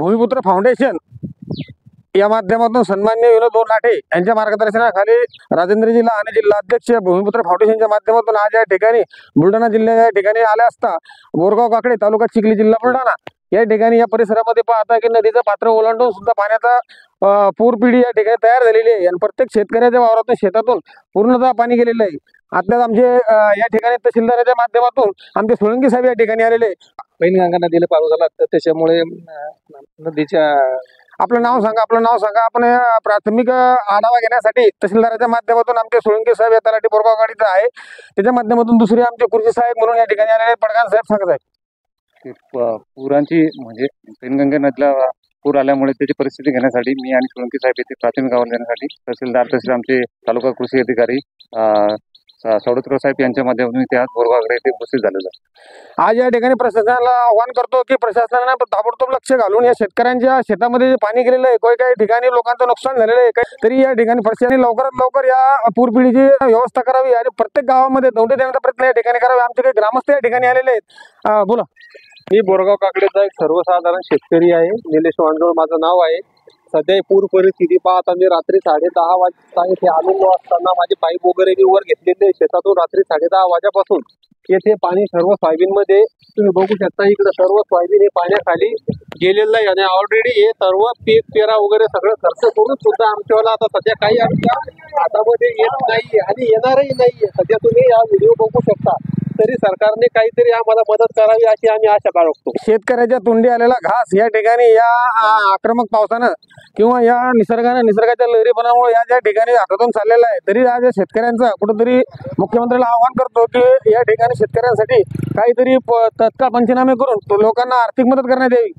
भूमिपुत्र foundation या माध्यमातून सन्माननीय विनोद भाऊ लाठे यांच्या मार्गदर्शनाखाली राजेंद्र जिल्हा आणि जिल्हाध्यक्ष भूमिपुत्र फाउंडेशनच्या माध्यमातून आज या ठिकाणी बुलढाणा जिल्ह्याच्या ठिकाणी आले असता बोरगाव काकडे तालुका चिखली जिल्हा बुलढाणा या ठिकाणी या परिसरामध्ये पाहता की नदीचं पात्र ओलांडून सुद्धा पाण्याचा पूरपिढी या ठिकाणी तयार झालेली आहे आणि प्रत्येक शेतकऱ्याच्या वावरातून शेतातून पूर्णतः पाणी गेलेलं आहे। आता आमचे या ठिकाणी तहसीलदाराच्या माध्यमातून आमचे सोळंकी साहेब या ठिकाणी आलेले। पैनगंगा नदीला पाऊस झाला तर त्याच्यामुळे नदीच्या आपलं नाव सांगा आपण प्राथमिक आढावा घेण्यासाठी तहसीलदाराच्या माध्यमातून आमचे सोळंकी साहेब या तलाठी बोरगाव गाडीचं आहे त्याच्या माध्यमातून दुसरे आमचे कृषी साहेब म्हणून या ठिकाणी आलेले पडगाण साहेब सांगत आहेत। पुरांची म्हणजे पैनगंगा नदीला पूर आल्यामुळे त्याची परिस्थिती घेण्यासाठी मी आणि सोळंकी साहेब येथे प्राथमिक अहवाल देण्यासाठी तहसीलदार तसेच आमचे तालुका कृषी अधिकारी सौडतकर साहेब यांच्या माध्यमातून ते आज बोरगावकडे येथे उपस्थित झालेलं आहे। आज या ठिकाणी प्रशासनाला आवाहन करतो की प्रशासनाने ताबडतोब लक्ष घालून या शेतकऱ्यांच्या शेतामध्ये जे पाणी गेलेलं आहे काही ठिकाणी लोकांचं नुकसान झालेलं आहे तरी या ठिकाणी प्रशासनाने लवकरात लवकर या पूरपिढीची व्यवस्था करावी आणि प्रत्येक गावामध्ये नोंदी देण्याचा प्रयत्न या ठिकाणी करावे। आमचे काही ग्रामस्थ या ठिकाणी आलेले आहेत। बोला। मी बोरगाव काकडेचा एक सर्वसाधारण शेतकरी आहे। निलेश वांडोळ माझं नाव आहे। सध्या पूर परिस्थिती पाहता मी रात्री 10:30 वाजता येथे आलेलो असताना माझे पाईप वगैरे मी वर घेतलेले शेतातून रात्री 10:30 वाजेपासून येथे पाणी सर्व सोयाबीन मध्ये तुम्ही बघू शकता इकडे सर्व सोयाबीन हे पाण्याखाली गेलेलं आहे आणि ऑलरेडी हे सर्व पीक पेरा वगैरे सगळं खर्च करून सुद्धा आमच्याला आता सध्या काही आमच्या हातामध्ये येत नाही आणि येणारही नाहीये। सध्या तुम्ही हा व्हिडिओ बघू शकता तरी सरकारने काहीतरी आम्हाला मदत करावी अशी आम्ही आशा बाळगतो। शेतकऱ्याच्या तोंडी आलेला घास या ठिकाणी या आक्रमक पावसानं किंवा या निसर्गाच्या लहरीपणामुळे या ज्या ठिकाणी हातातून चाललेला आहे तरी आज या शेतकऱ्यांचा कुठेतरी मुख्यमंत्र्याला आवाहन करतो की या ठिकाणी शेतकऱ्यांसाठी काहीतरी तत्काळ पंचनामे करून लोकांना आर्थिक मदत करण्यात यावी।